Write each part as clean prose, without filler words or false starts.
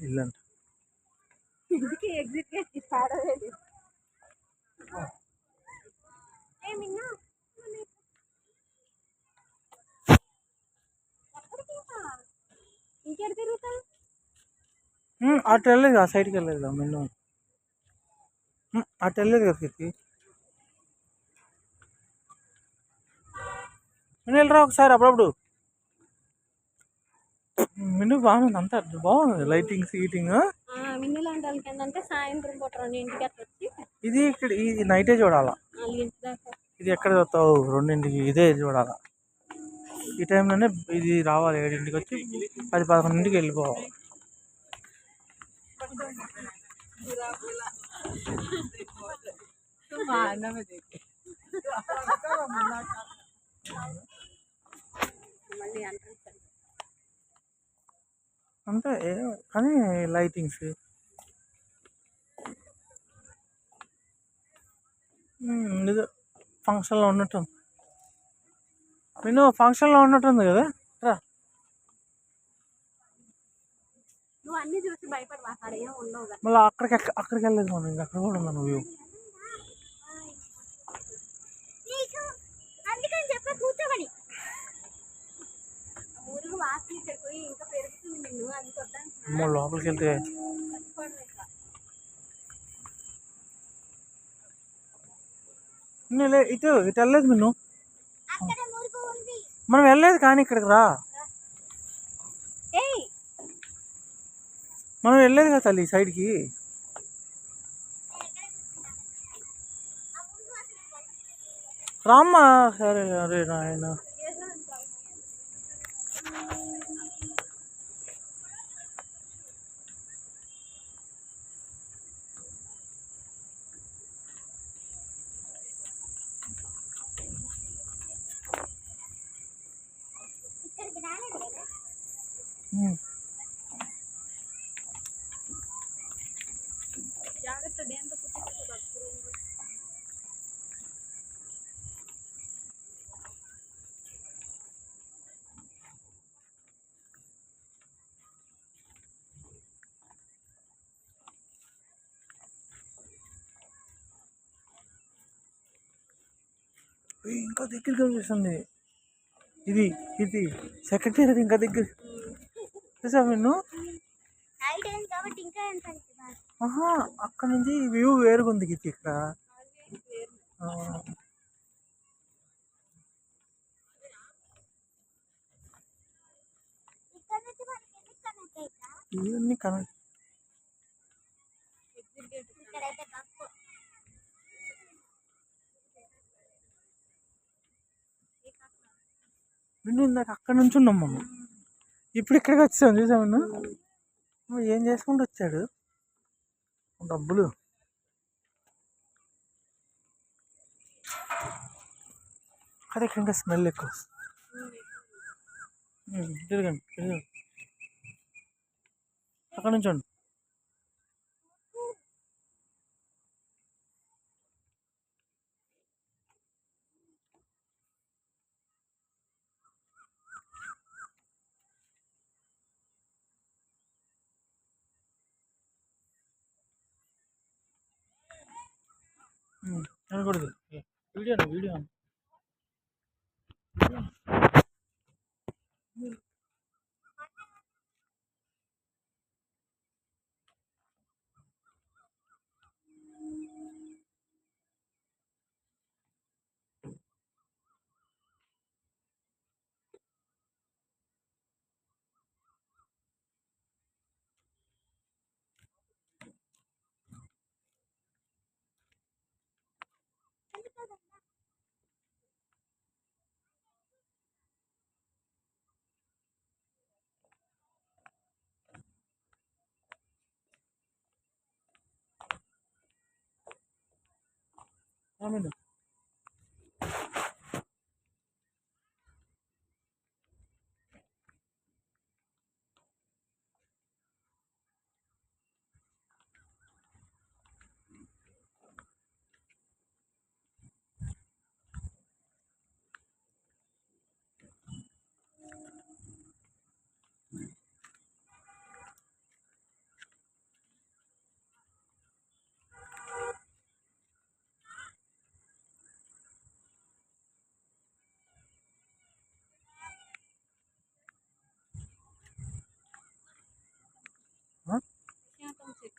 ఇల్లంట. ఇంటికి ఎగ్జిట్ చేసి పాడలేదు. ఇంకెక్కడ తిరుగుతా? అటు వెళ్ళలేదు, ఆ సైడ్కి వెళ్ళలేదు కదా మెన్ను. అటు వెళ్ళలేదు కదా కీర్తి. నేను వెళ్ళరా ఒకసారి అప్పుడప్పుడు. మెను బాగుంది, అంతా బాగుంది, లైటింగ్ సీటింగ్. మిన్ను లాంటి వాళ్ళకి ఏంటంటే సాయంత్రం పూట 2ంటికి అట్లా వచ్చి ఇది ఇక్కడ ఇది నైటే చూడాలా. 4 దాకా ఇది ఎక్కడ చూస్తావు 2ంటికి? ఇదే చూడాలా. ఈ టైంలోనే ఇది రావాలి, 7ంటికి వచ్చి 10-11ంటికి వెళ్ళిపోవాలి. అంతే కానీ లైటింగ్స్ ఇది ఫంక్షన్లో ఉన్నట్టుంది. నేను ఫంక్షన్లో ఉన్నట్టుంది కదా. రా, నువ్వు అన్ని చూసి భయపడి అక్కడ ఏం ఉండవు కదా. మళ్ళీ అక్కడికి వెళ్ళలేదు మనం, ఇంకా అక్కడ కూడా ఉన్నాను వ్యూ. అందుకని చెప్పి కూర్చోబడి ఊరుకు వాసన పోయి ఇంకా పెరుగుతుంది నిన్ను అది కొద్దాను. లోపలికి వెళ్తే ఇటు వెళ్ళలేదు నిన్ను. మనం వెళ్ళలేదు కానీ ఇక్కడికి రా. మనం వెళ్ళలేదు కదా తల్లి సైడ్కి. రామ్మా. సరే, అరే నాయన. జాగ్రత్త దేంతో పుట్టించుకోవాలి. ఇంకా దగ్గర కనిపిస్తుంది. ఇది ఇది సెక్రటరీ ఇంకా దగ్గర చూసా నిన్ను. అక్కడ నుంచి వ్యూ వేరుగా ఉంది గీతి. ఇక్కడ ఇవన్నీ కనెక్ట్. నిన్ను ఇందాక అక్కడ నుంచి ఉన్నాం మనం, ఇప్పుడు ఇక్కడికి వచ్చాము. చూసాము నువ్వు ఏం చేసుకుంటూ వచ్చాడు డబ్బులు. అదే ఇక్కడ ఇంకా స్మెల్ ఎక్కువ. తిరగండి తిరగండి, అక్కడ నుంచి ఉండి. అనకూడదు. వీడియో వీడియో ఆమెను.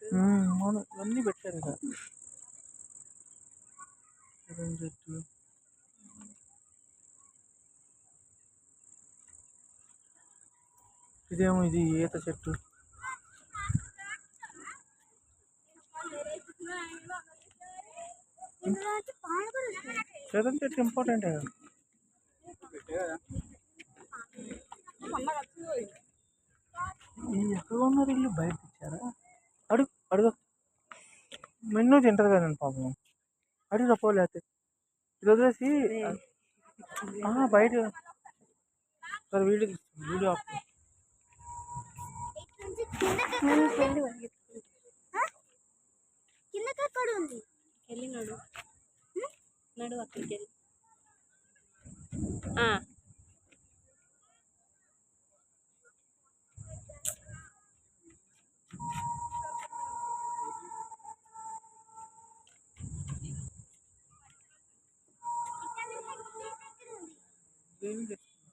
అవును ఇవన్నీ పెట్టారు ఇక చెట్టు ఇదేమో ఇది ఈత చెట్టు చేతం చెట్టు ఇంపార్టెంట్ కదా ఎక్కడ ఉన్నారు ఇల్లు బయట ఇచ్చారా అడుగు అడుగు మెన్ను తింటది కదండి పాపం అడుగు తప్పలేకపోతే ఇది వదిలేసి బయట సరే వీడియో తీస్తుంది వీడియో ఆఫ్ వెళ్ళి నడు నడు అక్కడికి వెళ్ళి ఏం చేస్తున్నారు